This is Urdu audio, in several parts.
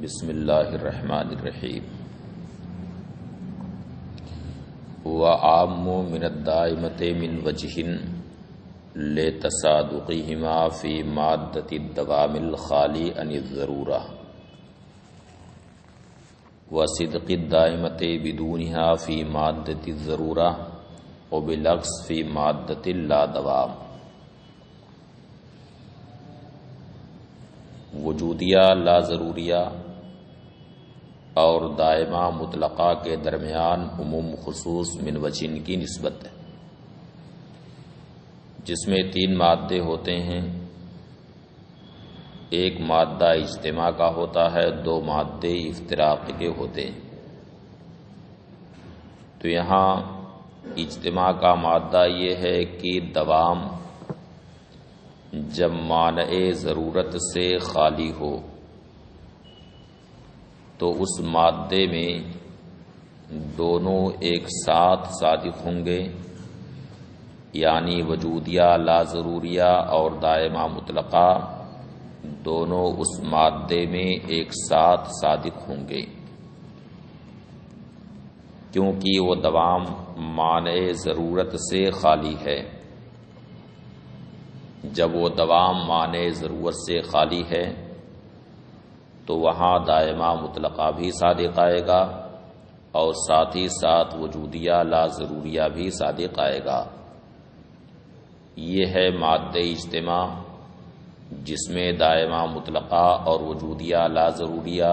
بسم اللہ الرحمن الرحیم وعام من الدائمۃ من وجہ لتصادقہما فی مادۃ الدوام الخالی عن الضرورہ وصدق الدائمۃ بدونہا فی مادۃ الضرورہ وبالعکس فی مادۃ اللا دوام۔ وجودیہ لا ضروریہ اور دائمہ مطلقہ کے درمیان عموم خصوص من وجہن کی نسبت ہے، جس میں تین مادے ہوتے ہیں، ایک مادہ اجتماع کا ہوتا ہے، دو مادے افتراق کے ہوتے ہیں۔ تو یہاں اجتماع کا مادہ یہ ہے کہ دوام جب مانع ضرورت سے خالی ہو تو اس مادے میں دونوں ایک ساتھ صادق ہوں گے، یعنی وجودیہ لا ضروریہ اور دائمہ مطلقہ دونوں اس مادے میں ایک ساتھ صادق ہوں گے، کیونکہ وہ دوام مانع ضرورت سے خالی ہے۔ جب وہ دوام مانع ضرورت سے خالی ہے تو وہاں دائمہ مطلقہ بھی صادق آئے گا اور ساتھ ہی ساتھ وجودیہ لا ضروریہ بھی صادق آئے گا۔ یہ ہے مادہ اجتماع، جس میں دائمہ مطلقہ اور وجودیہ لا ضروریہ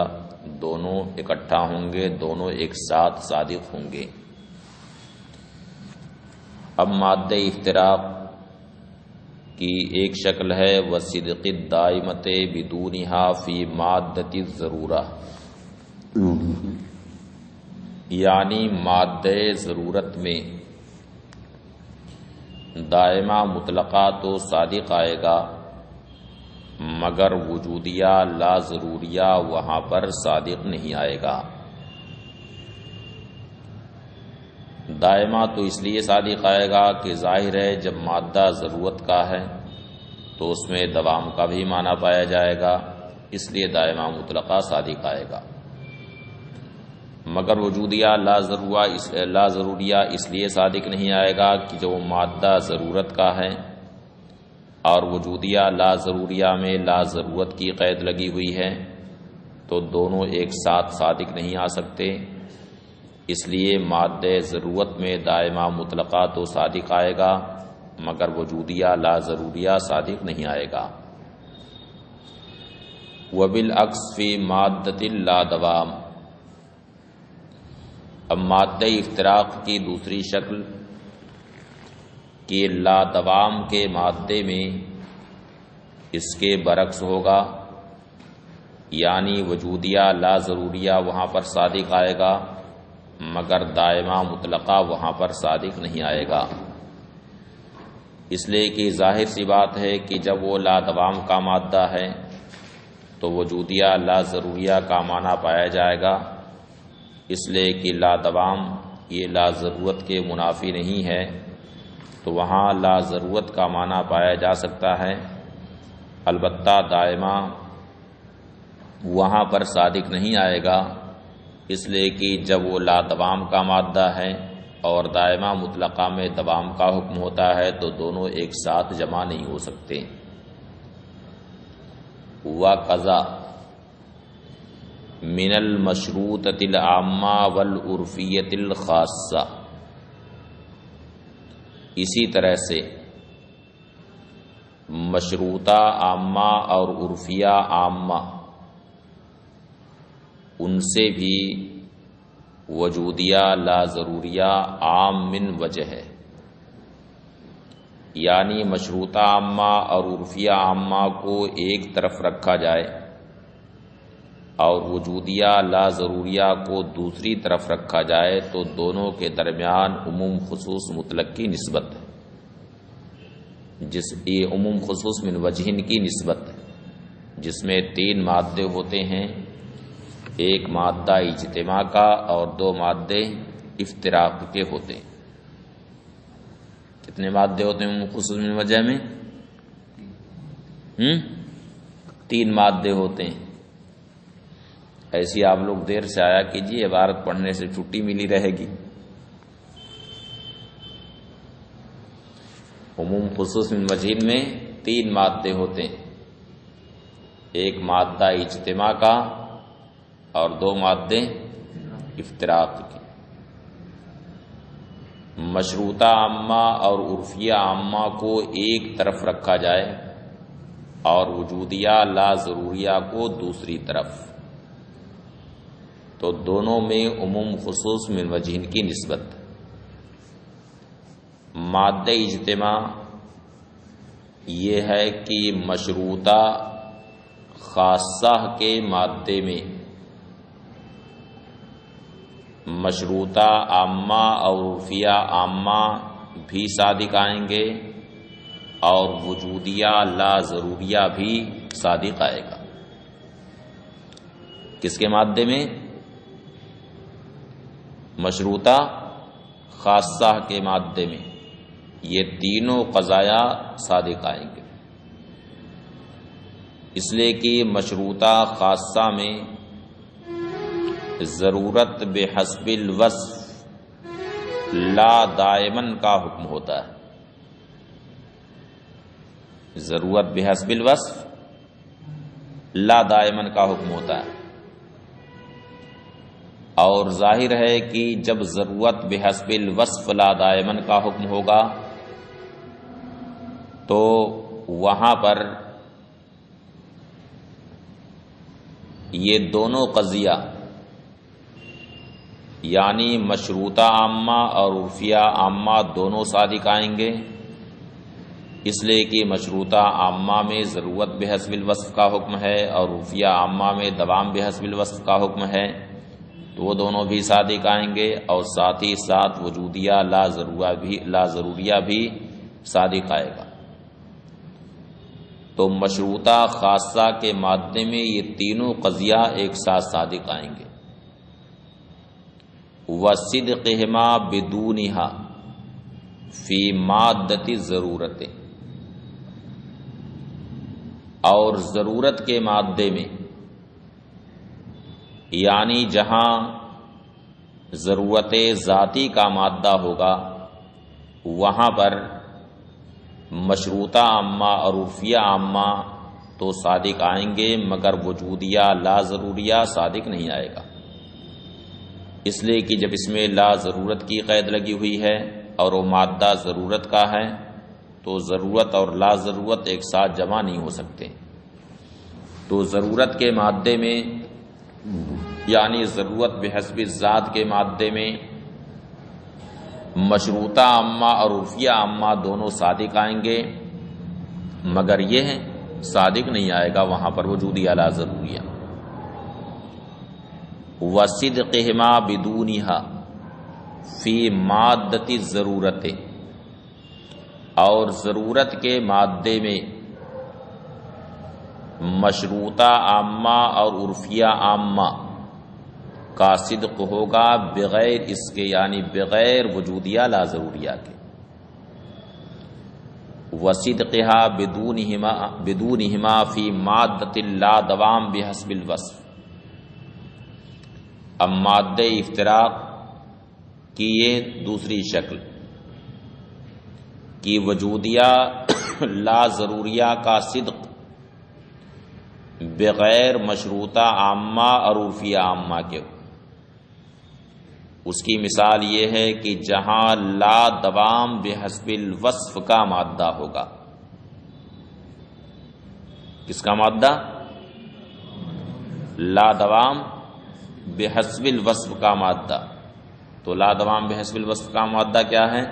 دونوں اکٹھا ہوں گے، دونوں ایک ساتھ صادق ہوں گے۔ اب مادہ افتراق کی ایک شکل ہے وصدق الدائمۃ بدونہا فی مادۃ الضرورہ، یعنی مادہ ضرورت میں دائمہ مطلقہ تو صادق آئے گا مگر وجودیہ لا ضروریہ وہاں پر صادق نہیں آئے گا۔ دائمہ تو اس لیے صادق آئے گا کہ ظاہر ہے جب مادہ ضرورت کا ہے تو اس میں دوام کا بھی معنی پایا جائے گا، اس لیے دائمہ مطلقہ صادق آئے گا، مگر وجودیہ لا ضروریہ اس لیے صادق نہیں آئے گا کہ جو مادہ ضرورت کا ہے اور وجودیہ لا ضروریہ میں لا ضرورت کی قید لگی ہوئی ہے، تو دونوں ایک ساتھ صادق نہیں آ سکتے، اس لیے مادہ ضرورت میں دائمہ مطلقہ تو صادق آئے گا مگر وجودیہ لا ضروریہ صادق نہیں آئے گا۔ وبالعکس فی مادۃ اللا دوام۔ اب مادہ افتراق کی دوسری شکل کہ لا دوام کے مادے میں اس کے برعکس ہوگا، یعنی وجودیہ لا ضروریہ وہاں پر صادق آئے گا مگر دائمہ مطلقہ وہاں پر صادق نہیں آئے گا، اس لیے کہ ظاہر سی بات ہے کہ جب وہ لا دوام کا مادہ ہے تو وجودیہ لا ضروریہ کا معنی پایا جائے گا، اس لیے کہ لا دوام یہ لا ضرورت کے منافی نہیں ہے، تو وہاں لا ضرورت کا معنی پایا جا سکتا ہے، البتہ دائمہ وہاں پر صادق نہیں آئے گا، اس لیے کہ جب وہ لا دوام کا مادہ ہے اور دائمہ مطلقہ میں دوام کا حکم ہوتا ہے تو دونوں ایک ساتھ جمع نہیں ہو سکتے۔ وَقَضَى مِنَ الْمَشْرُوطَةِ الْعَامَّةِ وَالْعُرْفِيَّةِ الْخَاصَّةِ، اسی طرح سے مشروطہ عامہ اور عرفیہ عامہ ان سے بھی وجودیہ لا ضروریہ عام من وجہ ہے، یعنی مشروطہ عامہ اور عرفیہ عامہ کو ایک طرف رکھا جائے اور وجودیہ لا ضروریہ کو دوسری طرف رکھا جائے تو دونوں کے درمیان عموم خصوص مطلق کی نسبت ہے، یہ عموم خصوص من وجہن کی نسبت ہے، جس میں تین مادے ہوتے ہیں، ایک مادہ اجتماع کا اور دو مادے افتراق کے ہوتے ہیں۔ کتنے مادے ہوتے ہیں خصوص من وجہ میں؟ تین مادے ہوتے ہیں، ایسی آپ لوگ دیر سے آیا کیجیے، عبارت پڑھنے سے چھٹی ملی رہے گی۔ عموم خصوص من وجہین میں 3 مادے ہوتے ہیں، ایک مادہ اجتماع کا اور 2 مادے افتراق کے۔ مشروطہ عامہ اور عرفیہ عامہ کو ایک طرف رکھا جائے اور وجودیہ لا ضروریہ کو دوسری طرف، تو دونوں میں عموم خصوص من وجہین کی نسبت۔ مادہ اجتماع یہ ہے کہ مشروطہ خاصہ کے مادے میں مشروطہ عامہ اور عرفیہ عامہ بھی صادق آئیں گے اور وجودیہ لا ضروریہ بھی صادق آئے گا۔ کس کے مادے میں؟ مشروطہ خاصہ کے مادے میں یہ تینوں قضایا صادق آئیں گے، اس لیے کہ مشروطہ خاصہ میں ضرورت بحسب الوصف لا دائمن کا حکم ہوتا ہے۔ ضرورت بحسب الوصف لا دائمن کا حکم ہوتا ہے، اور ظاہر ہے کہ جب ضرورت بحسب الوصف لا دائمن کا حکم ہوگا تو وہاں پر یہ دونوں قضیہ یعنی مشروطہ عامہ اور عرفیہ عامہ دونوں صادق آئیں گے، اس لیے کہ مشروطہ عامہ میں ضرورت بحسب الوصف کا حکم ہے اور عرفیہ عامہ میں دوام بحسب الوصف کا حکم ہے، تو وہ دونوں بھی صادق آئیں گے، اور ساتھ ہی ساتھ وجودیہ لا ضروریہ بھی صادق آئے گا۔ تو مشروطہ خاصہ کے مادے میں یہ تینوں قضیہ ایک ساتھ صادق آئیں گے۔ وَصِدْقِهِمَا بِدُونِهَا فِي مادۃ الضرورت، اور ضرورت کے مادے میں یعنی جہاں ضرورت ذاتی کا مادہ ہوگا وہاں پر مشروطہ عامہ اور عرفیہ عامہ تو صادق آئیں گے، مگر وجودیہ لا ضروریہ صادق نہیں آئے گا، اس لیے کہ جب اس میں لا ضرورت کی قید لگی ہوئی ہے اور وہ مادہ ضرورت کا ہے تو ضرورت اور لا ضرورت ایک ساتھ جمع نہیں ہو سکتے۔ تو ضرورت کے مادے میں یعنی ضرورت بحسب ذات کے مادے میں مشروطہ عامہ اور عرفیہ عامہ دونوں صادق آئیں گے، مگر یہ صادق نہیں آئے گا وہاں پر وجودیہ لا ضروریہ۔ وَصِدْقِهِمَا بِدُونِهَا فِي مادۃ الضرورت، اور ضرورت کے مادے میں مشروطہ عامہ اور عرفیہ عامہ کا صدق ہوگا بغیر اس کے یعنی بغیر وجودیہ لا ضروریہ کے۔ وَصِدْقِهَا بِدُونِهِمَا فِي مادۃ لا دوام بحسب الوصف۔ اب مادہ افتراق کی یہ دوسری شکل کہ وجودیہ لا ضروریہ کا صدق بغیر مشروطہ عامہ اور عرفیہ عامہ کے، اس کی مثال یہ ہے کہ جہاں لا دوام بحسب الوصف کا مادہ ہوگا۔ کس کا مادہ؟ لا دوام بحسب الوصف کا مادہ۔ تو لا دوام بحسب الوصف کا مادہ کیا ہے؟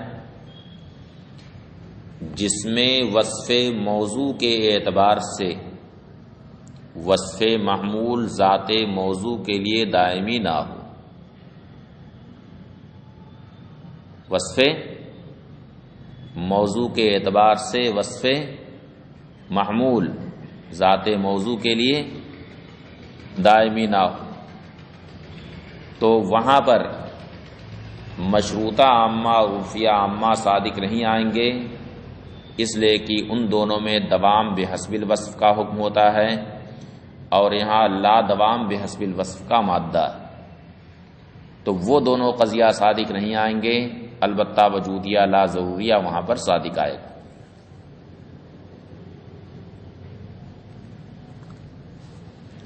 جس میں وصف موضوع کے اعتبار سے وصف محمول ذات موضوع کے لیے دائمی نہ ہو۔ وصف موضوع کے اعتبار سے وصف محمول ذات موضوع کے لیے دائمی نہ ہو، تو وہاں پر مشروطہ عامہ اور عرفیہ عامہ صادق نہیں آئیں گے، اس لیے کہ ان دونوں میں دوام بحسب الوصف کا حکم ہوتا ہے، اور یہاں لا دوام بحسب الوصف کا مادہ ہے، تو وہ دونوں قضیہ صادق نہیں آئیں گے، البتہ وجودیہ لا ضروریہ وہاں پر صادق آئے گا۔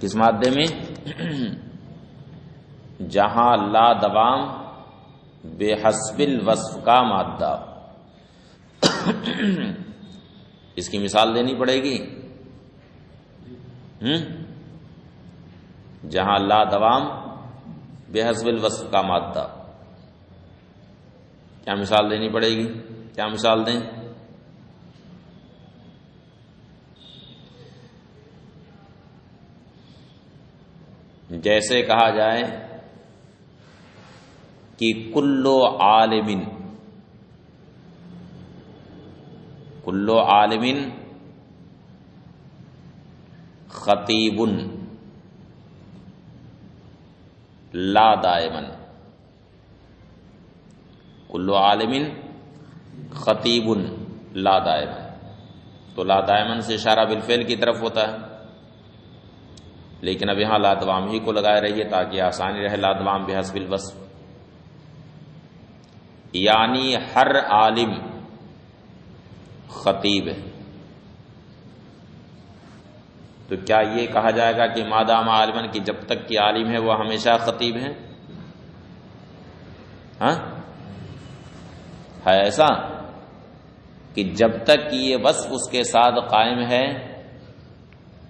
کس مادے میں؟ جہاں لا دوام بحسب الوصف کا مادہ۔ اس کی مثال دینی پڑے گی۔ جہاں لا دوام بحسب الوصف کا مادہ، کیا مثال دینی پڑے گی؟ کیا مثال دیں؟ جیسے کہا جائے کہ کلو عالم خطیب لا دائمن، کلو عالم خطیب لا دائمن، تو لا دائمن سے اشارہ بالفعل کی طرف ہوتا ہے، لیکن اب یہاں لا دوام ہی کو لگائے رہیے تاکہ آسانی رہے۔ لا دوام بحسب الوصف، یعنی ہر عالم خطیب ہے، تو کیا یہ کہا جائے گا کہ مادام عالمن کی جب تک کہ عالم ہے وہ ہمیشہ خطیب ہیں؟ ہاں، ہے ایسا کہ جب تک کہ یہ وصف اس کے ساتھ قائم ہے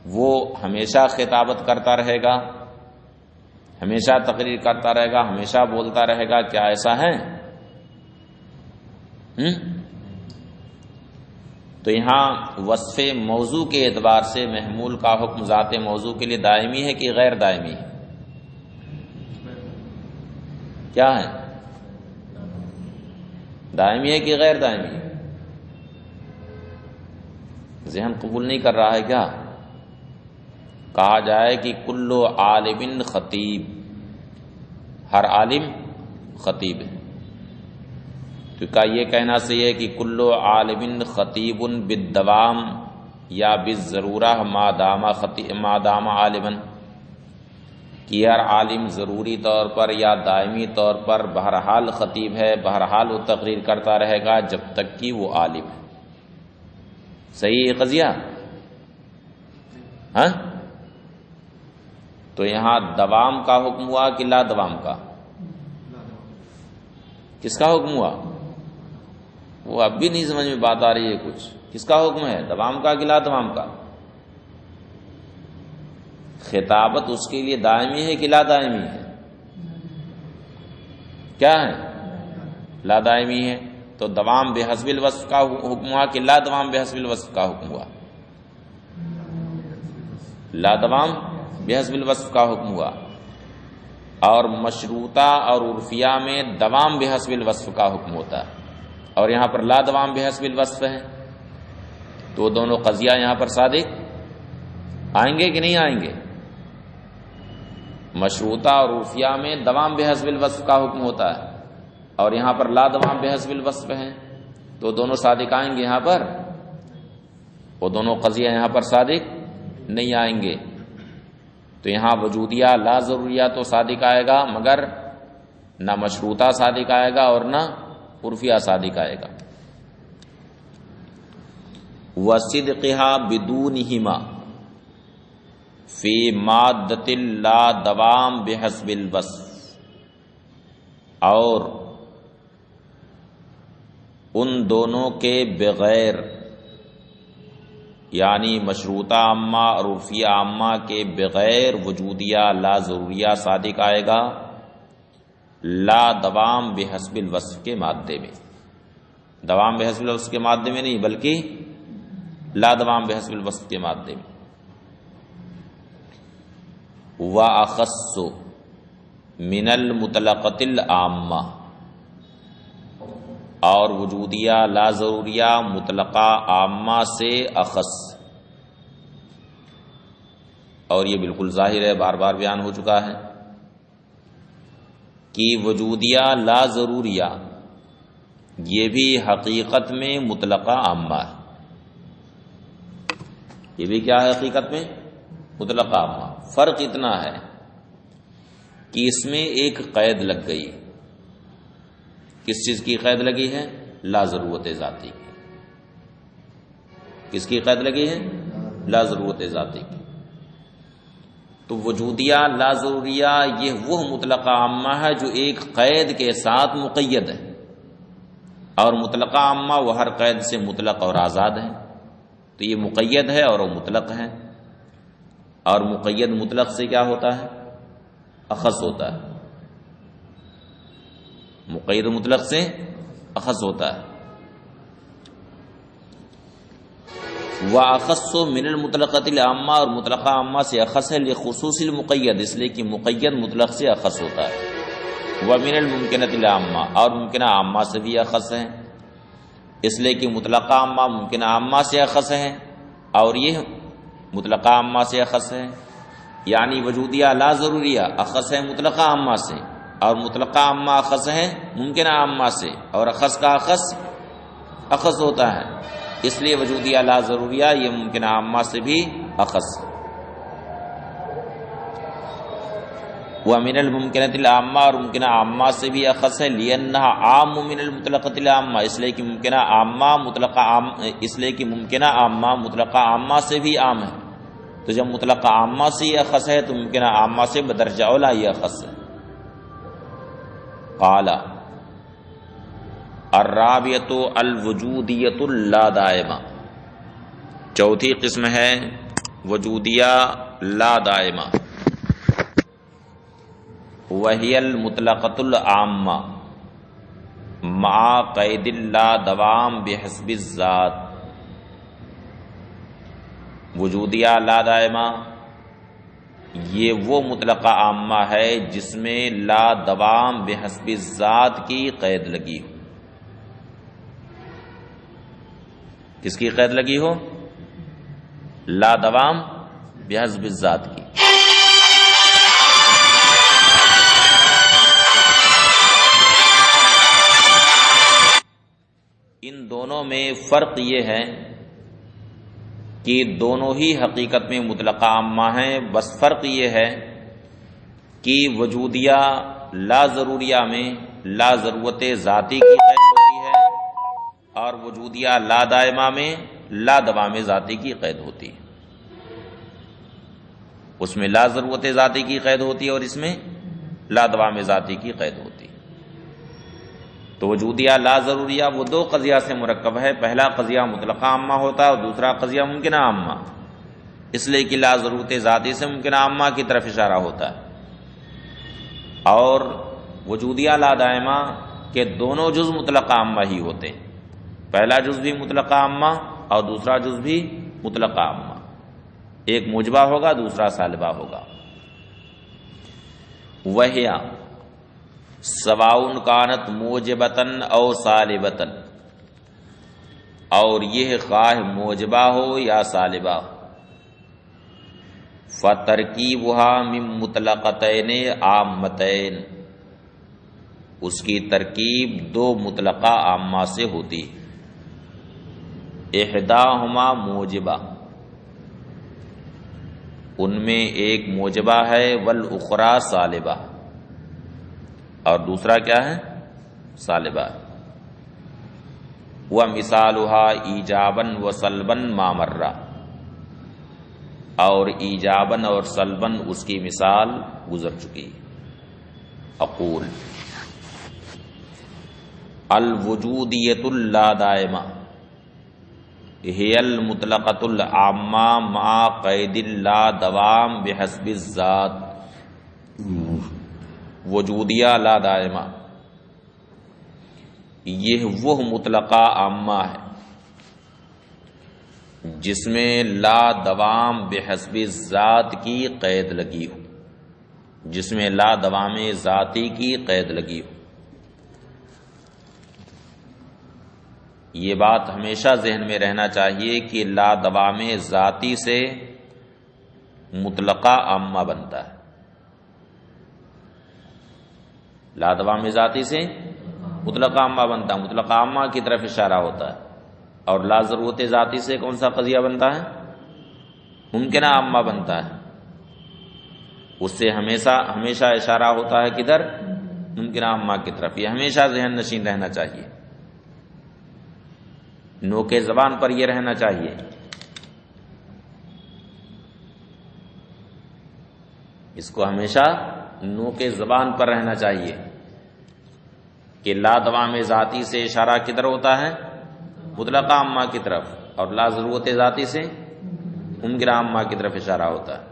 وہ ہمیشہ خطابت کرتا رہے گا، ہمیشہ تقریر کرتا رہے گا، ہمیشہ بولتا رہے گا، کیا ایسا ہے؟ تو یہاں وصف موضوع کے اعتبار سے محمول کا حکم ذات موضوع کے لیے دائمی ہے کہ غیر دائمی ہے؟ کیا ہے؟ دائمی ہے کہ غیر دائمی ہے؟ ذہن قبول نہیں کر رہا ہے کیا؟ کہا جائے کہ کلو عالم خطیب، ہر عالم خطیب ہے، تو کیا یہ کہنا صحیح ہے کہ کلو عالم خطیب بالدوام یا بالضرورہ ما دام عالما، کہ ہر عالم ضروری طور پر یا دائمی طور پر بہرحال خطیب ہے، بہرحال وہ تقریر کرتا رہے گا جب تک کہ وہ عالم ہے؟ صحیح ہے قضیہ؟ ہاں، تو یہاں دوام کا حکم ہوا کہ لا دوام کا؟ کس کا حکم ہوا؟ وہ اب بھی نہیں سمجھ میں بات آ رہی ہے کچھ۔ کس کا حکم ہے؟ دوام کا کہ لا دوام کا؟ خطابت اس کے لیے دائمی ہے کہ لا دائمی ہے؟ کیا ہے؟ لا دائمی ہے، تو دوام بحسب الوصف کا حکم ہوا کہ لا دوام بحسب الوصف کا حکم ہوا؟ لا دوام بحسب الوصف کا حکم ہوا، اور مشروطہ اور عرفیہ میں دوام بحسب الوصف کا حکم ہوتا ہے، اور یہاں پر لا دوام بحسب الوصف ہے، تو دونوں قضیہ یہاں پر صادق آئیں گے کہ نہیں آئیں گے؟ مشروطہ اور عرفیہ میں دوام بحسب الوصف کا حکم ہوتا ہے، اور یہاں پر لا دوام بحسب الوصف ہے، تو دونوں صادق آئیں گے یہاں پر؟ وہ دونوں قضیہ یہاں پر صادق نہیں آئیں گے، تو یہاں وجودیہ لا ضروریہ تو صادق آئے گا، مگر نہ مشروطہ صادق آئے گا اور نہ عرفیہ صادق آئے گا۔ وَصِدْقِهَا بِدُونِهِمَا فِي مَادَّةِ لا دوام بحسب الوصف، اور ان دونوں کے بغیر، یعنی مشروطہ عامہ اور عرفیہ عامہ کے بغیر وجودیہ لا ضروریہ صادق آئے گا لا دوام بحسب الوصف کے مادے میں۔ دوام بحسب الوصف کے مادے میں نہیں، بلکہ لا دوام بحسب الوصف کے مادے میں۔ وَأَخَصُّ مِنَ الْمُطْلَقَةِ الْعَامَّةِ، اور وجودیہ لا ضروریہ مطلقہ عامہ سے اخص، اور یہ بالکل ظاہر ہے، بار بار بیان ہو چکا ہے کہ وجودیہ لا ضروریہ یہ بھی حقیقت میں مطلقہ عامہ ہے، یہ بھی کیا ہے حقیقت میں؟ مطلقہ عامہ. فرق اتنا ہے کہ اس میں ایک قید لگ گئی. کس چیز کی قید لگی ہے؟ لا ضرورت ذاتی کی. کس کی قید لگی ہے؟ لا ضرورت ذاتی کی. تو وجودیہ لا ضروریہ یہ وہ مطلقہ عامہ ہے جو ایک قید کے ساتھ مقید ہے، اور مطلقہ عامہ وہ ہر قید سے مطلق اور آزاد ہے. تو یہ مقید ہے اور وہ مطلق ہے، اور مقید مطلق سے کیا ہوتا ہے؟ اخص ہوتا ہے. مقید مطلق سے اخص ہوتا ہے. وَأَخَصُّ مِنَ الْمُطْلَقَةِ الْعَامَّةِ، اور مطلقہ عامہ سے اخص ہے لخصوص المقید، اس لیے کہ مقید مطلق سے اخص ہوتا ہے. وَمِنَ الْمُمْكِنَةِ الْعَامَّةِ، اور ممکنہ عامہ سے بھی اخص ہے، اس لیے کہ مطلقہ عامہ ممکنہ عامہ سے اخص ہے اور یہ مطلقہ عامہ سے اخص ہے. یعنی وجودیہ لا ضروریہ اخص ہے مطلقہ عامہ سے، اور مطلقہ عامہ اخص ہے ممکنہ عامہ سے، اور اخص کا اخص ہوتا ہے. اس لیے وجودیہ لا ضروریہ یہ ممکنہ عامہ سے بھی اخص. وَمِنَ الْمُمْكِنَةِ الْعَامَّةِ، اور ممکنہ عامہ سے بھی اخص ہے. لِأَنَّهَا عَامٌ مِنَ الْمُطْلَقَةِ الْعَامَّةِ، اس لیے کہ ممکنہ عامہ مطلقہ عامہ سے بھی عام ہے. تو جب مطلقہ عامہ سے یہ اخص ہے تو ممکنہ عامہ سے بدرجہ اولا یہ اخص ہے. قال الرابعۃ الوجودیۃ اللا دائمہ، چوتھی قسم ہے وجودیہ لا دائمہ. وہی المطلقۃ العامہ مع قید لا دوام بحسب الذات. وجودیہ لا دائمہ یہ وہ مطلقہ عامہ ہے جس میں لا دوام بحسب الذات کی قید لگی ہو. کس کی قید لگی ہو؟ لا دوام بحسب الذات کی. ان دونوں میں فرق یہ ہے کہ دونوں ہی حقیقت میں مطلقہ عامہ ہیں، بس فرق یہ ہے کہ وجودیہ لا ضروریہ میں لا ضرورت ذاتی کی قید ہوتی ہے، اور وجودیہ لا دائمہ میں لا دوام ذاتی کی قید ہوتی ہے. اس میں لا ضرورت ذاتی کی قید ہوتی ہے اور اس میں لا دوام ذاتی کی قید ہوتی ہے. تو وجودیہ لا ضروریہ وہ دو قضیہ سے مرکب ہے. پہلا قضیہ مطلقہ عامہ ہوتا ہے اور دوسرا قضیہ ممکنہ عامہ، اس لیے کہ لا ضرورت ذاتی سے ممکنہ عامہ کی طرف اشارہ ہوتا ہے. اور وجودیہ لا دائمہ کے دونوں جز مطلقہ عامہ ہی ہوتے ہیں. پہلا جز بھی مطلقہ عامہ اور دوسرا جز بھی مطلقہ عامہ. ایک موجبہ ہوگا دوسرا سالبہ ہوگا. وہیا سواء کانت موجبتن او سالبتن، اور یہ خواہ موجبہ ہو یا سالبہ ہو. فترکیبها من مطلقتین عامتین، اس کی ترکیب دو مطلقہ عامہ سے ہوتی. احداہما موجبہ، ان میں ایک موجبہ ہے، والاخری سالبہ، اور دوسرا کیا ہے؟ سالبہ. ومثالها ایجابا وسلبا ما مر، اور ایجابا اور سلبا اس کی مثال گزر چکی. اقول الوجودیۃ اللا دائمہ ہی المطلقۃ العامہ مع قید لا دوام بحسب الذات. وجودیہ لا دائمہ یہ وہ مطلقہ عامہ ہے جس میں لا دوام بحسب الذات کی قید لگی ہو، جس میں لا دوام ذاتی کی قید لگی ہو. یہ بات ہمیشہ ذہن میں رہنا چاہیے کہ لا دوام ذاتی سے مطلقہ عامہ بنتا ہے. لا دوام ذاتی سے مطلقہ عامہ بنتا ہے، مطلقہ عامہ کی طرف اشارہ ہوتا ہے. اور لا ضرورت ذاتی سے کون سا قضیہ بنتا ہے؟ ممکنہ عامہ بنتا ہے. اس سے ہمیشہ اشارہ ہوتا ہے کدھر؟ ممکنہ عامہ کی طرف. یہ ہمیشہ ذہن نشین رہنا چاہیے، نوک زبان پر یہ رہنا چاہیے. اس کو ہمیشہ نوک زبان پر رہنا چاہیے کہ لا دوام ذاتی سے اشارہ کدھر ہوتا ہے؟ مطلقہ عامہ کی طرف، اور لا ضرورت ذاتی سے ممکنہ عامہ کی طرف اشارہ ہوتا ہے.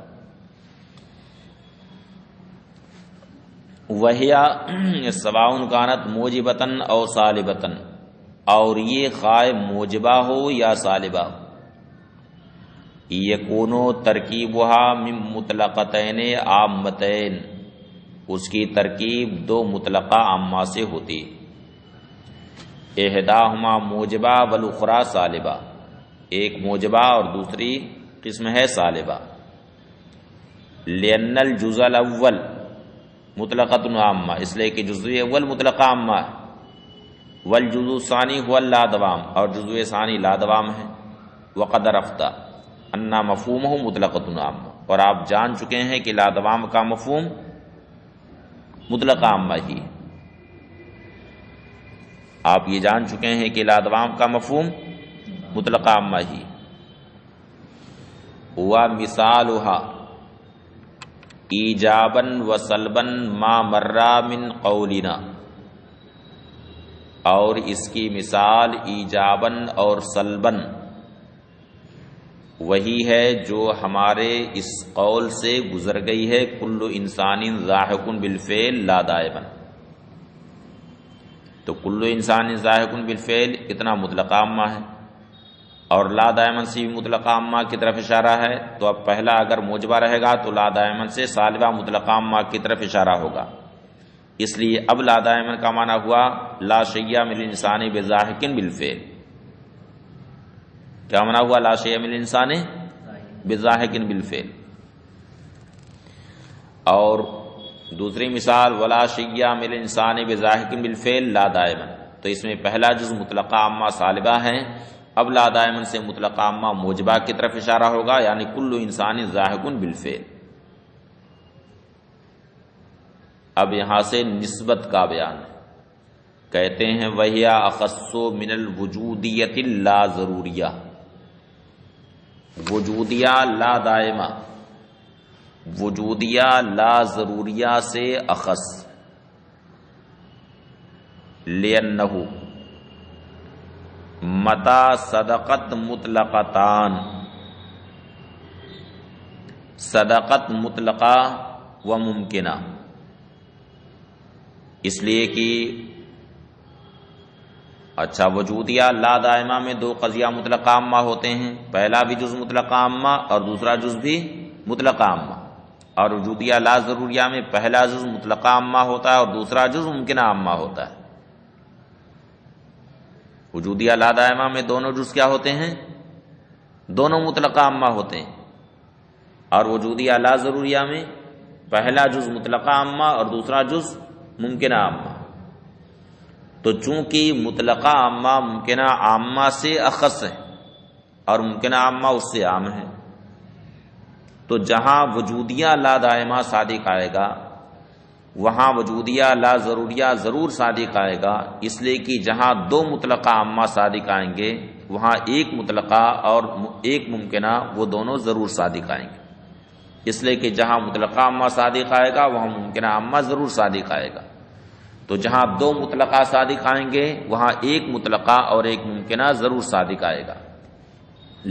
وَهِيَ سَوَاءٌ كَانَتْ مُوجِبَةً أَوْ سَالِبَةً، اور یہ خواہ موجبہ ہو یا سالبہ ہو. يَكُونُ ترکیبها من مطلقتین عامتین، اس کی ترکیب دو مطلقہ عامہ سے ہوتی. احداہما موجبہ والاخری سالبہ، ایک موجبہ اور دوسری قسم ہے سالبہ. لأن الجزء الاول مطلقۃ عامہ، اس لیے کہ جزء اول مطلقہ عامہ ہے. والجزء الثانی هو لا دوام، اور جزء ثانی لا دوام ہے. وقد عرفت ان مفہومہ مطلقۃ عامہ، اور آپ جان چکے ہیں کہ لا دوام کا مفہوم مطلقہ عامہ ہی. آپ یہ جان چکے ہیں کہ لا دوام کا مفہوم مطلقہ عامہ ہی. ہوا مثالھا ایجابا و سلبا ما مرہ من قولنا، اور اس کی مثال ایجابا اور سلبا وہی ہے جو ہمارے اس قول سے گزر گئی ہے. کل انسان ذاہق بالفعل لا دائما، تو کل انسان ذاہق بالفعل اتنا مطلقہ عامہ ہے، اور لا دائمن سے بھی مطلقہ عامہ کی طرف اشارہ ہے. تو اب پہلا اگر موجبہ رہے گا تو لا دائمن سے سالبہ مطلقہ عامہ کی طرف اشارہ ہوگا. اس لیے اب لا دائمن کا معنی ہوا لا شیء من الانسان بذاہق بالفعل. کیا معنی ہوا؟ لا شیء من الانسان بذاہق بالفعل. اور دوسری مثال ولا شیء من الانسان بذاہق بالفعل لا دائمن، تو اس میں پہلا جز مطلقہ عامہ سالبہ ہے، اب لا دائمن سے مطلقہ عامہ موجبہ کی طرف اشارہ ہوگا، یعنی کل انسان ذاہق بالفعل. اب یہاں سے نسبت کا بیان ہے. کہتے ہیں وہی اخص من الوجودیت لا ضروریہ، وجودیہ لا دائمہ، وجودیہ لا ضروریہ سے اخص. لأنہ متا صدقت مطلقتان، صدقت مطلقہ و ممکنہ، اس لیے کہ اچھا وجودیہ لا دائمہ میں دو قضیہ مطلقہ عامہ ہوتے ہیں، پہلا بھی جز مطلقہ عامہ اور دوسرا جز بھی مطلقہ عامہ. اور وجودیہ لا ضروریہ میں پہلا جز مطلقہ عامہ ہوتا ہے اور دوسرا جز ممکنہ عامہ ہوتا ہے. وجودیہ لا دائمہ میں دونوں جز کیا ہوتے ہیں؟ دونوں مطلقہ عامہ ہوتے ہیں. اور وجودیہ لا ضروریہ میں پہلا جز مطلقہ عامہ اور دوسرا جز ممکنہ عامہ. تو چونکہ مطلقہ عامہ ممکنہ عامہ سے اخص ہے اور ممکنہ عامہ اس سے عام ہے، تو جہاں وجودیہ لا دائمہ صادق آئے گا وہاں وجودیہ لا ضروریہ ضرور صادق آئے گا. اس لیے کہ جہاں دو مطلقہ عامہ صادق آئیں گے وہاں ایک مطلقہ اور ایک ممکنہ وہ دونوں ضرور صادق آئیں گے. اس لیے کہ جہاں مطلقہ عامہ صادق آئے گا وہاں ممکنہ عامہ ضرور صادق آئے گا. تو جہاں دو مطلقہ صادق آئیں گے وہاں ایک مطلقہ اور ایک ممکنہ ضرور صادق آئے گا.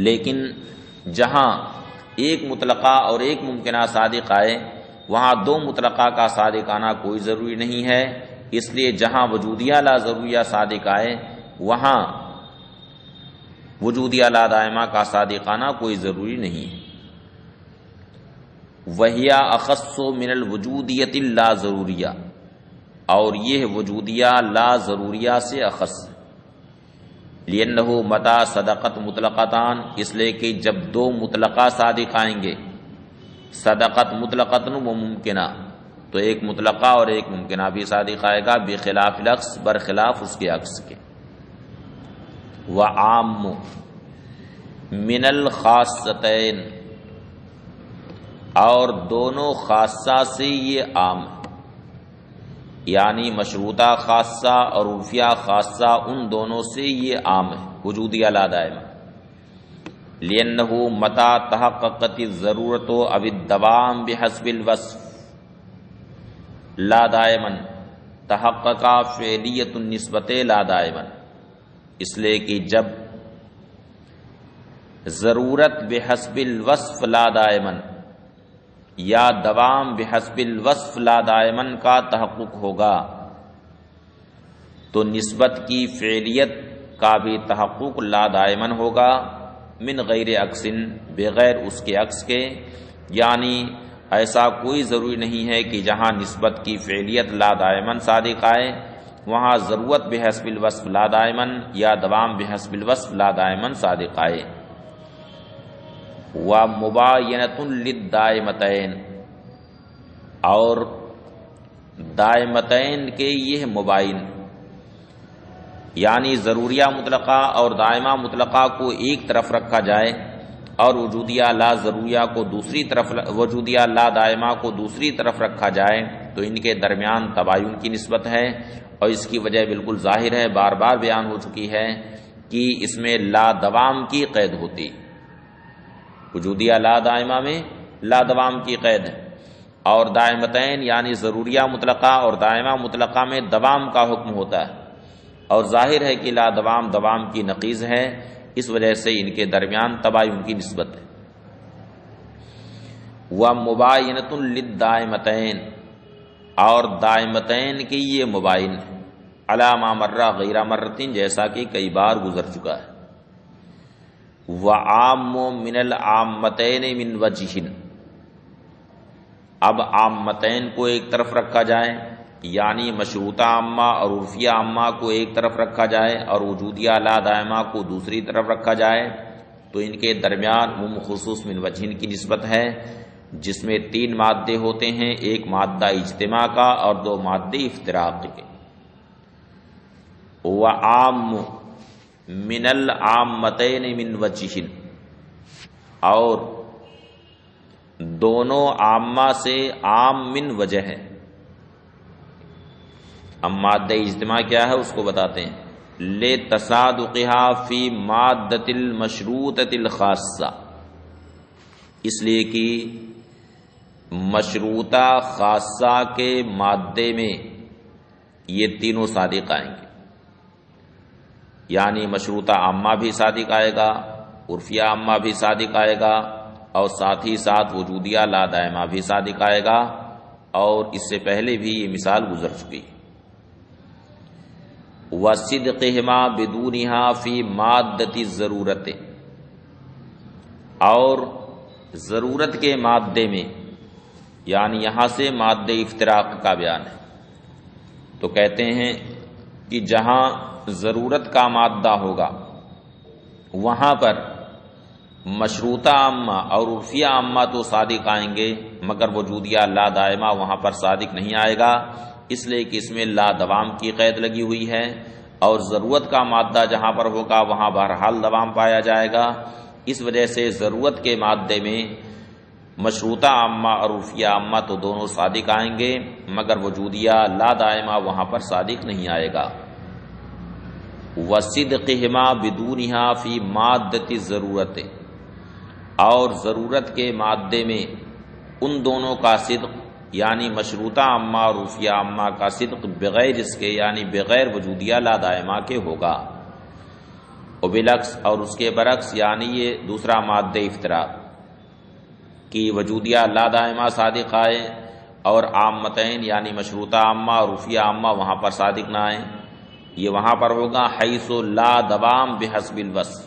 لیکن جہاں ایک مطلقہ اور ایک ممکنہ صادق آئے وہاں دو مطلقہ کا صادق آنا کوئی ضروری نہیں ہے. اس لیے جہاں وجودیہ لا ضروریہ صادق آئے وہاں وجودیہ لا دائمہ کا صادق آنا کوئی ضروری نہیں ہے. وہی اخص من الوجودیت لا ضروریہ، اور یہ وجودیہ لا ضروریہ سے اخص. لأنہ متا صدقت مطلقتان، اس لیے کہ جب دو مطلقہ صادق آئیں گے صدقت مطلقتن و ممکنہ، تو ایک مطلقہ اور ایک ممکنہ بھی صادق آئے گا بخلاف الاخص، برخلاف اس کے عکس کے. وعام من الخاصتین، اور دونوں خاصہ سے یہ عام ہے، یعنی مشروطہ خاصہ اور عرفیہ خاصہ ان دونوں سے یہ عام ہے وجودیہ لا دائمہ، لأنہ متى تحققت الضرورت او الدوام بحسب الوصف لا دائما تحقق فعلیت النسبت لا دائما، اس لیے کہ جب ضرورت بحسب الوصف لا دائما یا دوام بحسب الوصف لا دائما کا تحقق ہوگا تو نسبت کی فعلیت کا بھی تحقق لا دائما ہوگا، من غیر عکسن بغیر اس کے عکس کے، یعنی ایسا کوئی ضروری نہیں ہے کہ جہاں نسبت کی فعلیت لا دائمن صادق آئے وہاں ضرورت بحسب الوصف لا دائمن یا دوام بحسب الوصف لا دائمن صادق آئے۔ ومباینۃ للدائمتین، اور دائمتین کے یہ مباین، یعنی ضروریہ مطلقہ اور دائمہ مطلقہ کو ایک طرف رکھا جائے اور وجودیہ لا ضروریہ کو دوسری طرف، وجودیہ لا دائمہ کو دوسری طرف رکھا جائے تو ان کے درمیان تباین کی نسبت ہے، اور اس کی وجہ بالکل ظاہر ہے، بار بار بیان ہو چکی ہے کہ اس میں لا دوام کی قید ہوتی، وجودیہ لا دائمہ میں لا دوام کی قید ہے، اور دائمتین یعنی ضروریہ مطلقہ اور دائمہ مطلقہ میں دوام کا حکم ہوتا ہے، اور ظاہر ہے کہ لا دوام دوام کی نقیض ہے، اس وجہ سے ان کے درمیان تباین کی نسبت ہے۔ ومباینۃ للدائمتین، اور دائمتین کی یہ مباین ہے، علی ما مرہ غیر مرتين، جیسا کہ کئی بار گزر چکا ہے۔ وعام من العامتین من وجہ، اب عامتین کو ایک طرف رکھا جائے، یعنی مشروطہ عامہ اور عرفیہ عامہ کو ایک طرف رکھا جائے اور وجودیہ لا دائمہ کو دوسری طرف رکھا جائے تو ان کے درمیان عموم خصوص من وجہن کی نسبت ہے، جس میں 3 مادے ہوتے ہیں، ایک مادہ اجتماع کا اور 2 مادے افتراق کے۔ وعام من العامتین من وجہ، اور دونوں عامہ سے عام من وجہ ہے۔ اب مادہ اجتماع کیا ہے اس کو بتاتے ہیں، لتصادقها فی مادۃ المشروطۃ الخاصہ، اس لیے کہ مشروطہ خاصہ کے مادے میں یہ تینوں صادق آئیں گے، یعنی مشروطہ عامہ بھی صادق آئے گا، عرفیہ عامہ بھی صادق آئے گا، اور ساتھ ہی ساتھ وجودیہ لا دائمہ بھی صادق آئے گا، اور اس سے پہلے بھی یہ مثال گزر چکی۔ وصدقہما بدونہا فی مادۃ الضرورت، اور ضرورت کے مادے میں، یعنی یہاں سے مادہ افتراق کا بیان ہے، تو کہتے ہیں کہ جہاں ضرورت کا مادہ ہوگا وہاں پر مشروطہ عامہ اور عرفیہ عامہ تو صادق آئیں گے، مگر وجودیہ لا دائمہ وہاں پر صادق نہیں آئے گا، اس لیے کہ اس میں لا دوام کی قید لگی ہوئی ہے، اور ضرورت کا مادہ جہاں پر ہوگا وہاں بہرحال دوام پایا جائے گا، اس وجہ سے ضرورت کے مادے میں مشروطہ عامہ اور عرفیہ عامہ تو دونوں صادق آئیں گے، مگر وجودیہ لا دائمہ وہاں پر صادق نہیں آئے گا۔ وصدقہما بدونہا فی مادۃ الضرورت، اور ضرورت کے مادے میں ان دونوں کا صدق، یعنی مشروطہ عامہ اور عرفیہ عامہ کا صدق بغیر اس کے، یعنی بغیر وجودیہ لا دائمہ کے ہوگا، وبالعکس، اور اس کے برعکس، یعنی یہ دوسرا مادہ افتراق کہ وجودیہ لا دائمہ صادق آئے اور عامتین یعنی مشروطہ عامہ اور عرفیہ عامہ وہاں پر صادق نہ آئے، یہ وہاں پر ہوگا حیث لا دوام بحسب الوصف،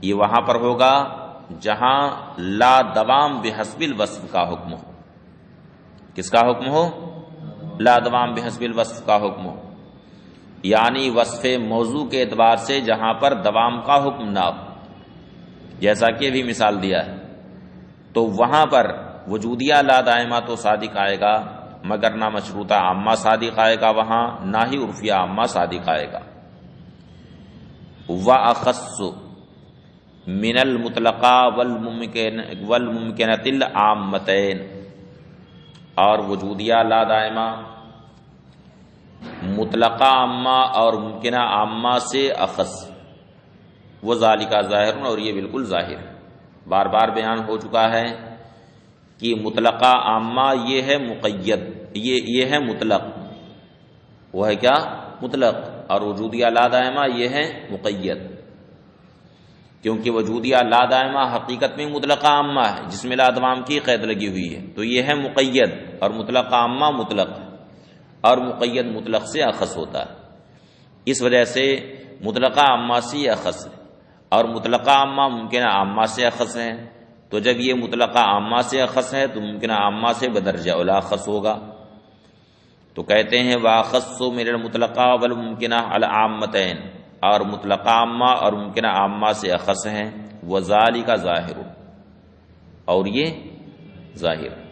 یہ وہاں پر ہوگا جہاں لا دوام بحسب الوصف کا حکم ہو۔ کس کا حکم ہو؟ لا دوام بحسب الوصف کا حکم ہو، یعنی وصف موضوع کے اعتبار سے جہاں پر دوام کا حکم نہ ہو، جیسا کہ بھی مثال دیا ہے، تو وہاں پر وجودیہ لا دائمہ تو صادق آئے گا، مگر نہ مشروطہ عامہ صادق آئے گا وہاں، نہ ہی عرفیہ عامہ صادق آئے گا۔ وَأَخَصُّ، من المطلقہ والممکنۃ العامتین، اور وجودیہ لا دائمہ مطلقہ عامہ اور ممکنہ عامہ سے اخص، وہ ذالک ظاہر، اور یہ بالکل ظاہر، بار بار بیان ہو چکا ہے کہ مطلقہ عامہ یہ ہے مقید، یہ ہے مطلق، وہ ہے کیا؟ مطلق، اور وجودیہ لا دائمہ یہ ہے مقید، کیونکہ وجودیہ لا دائمہ حقیقت میں مطلقہ عامہ ہے جس میں لا دوام کی قید لگی ہوئی ہے، تو یہ ہے مقید، اور مطلقہ عامہ مطلق، اور مقید مطلق سے اخص ہوتا ہے، اس وجہ سے مطلقہ عامہ سے اخص ہے، اور مطلقہ عامہ ممکنہ عامہ سے اخص ہے، تو جب یہ مطلقہ عامہ سے اخص ہے تو ممکنہ عامہ سے بدرجہ اولی اخص ہوگا، تو کہتے ہیں واخص من المطلقہ والممکنہ العامتین، اور مطلقہ عامہ اور ممکنہ عامہ سے اخص ہیں، وذالک ظاہر، اور یہ ظاہر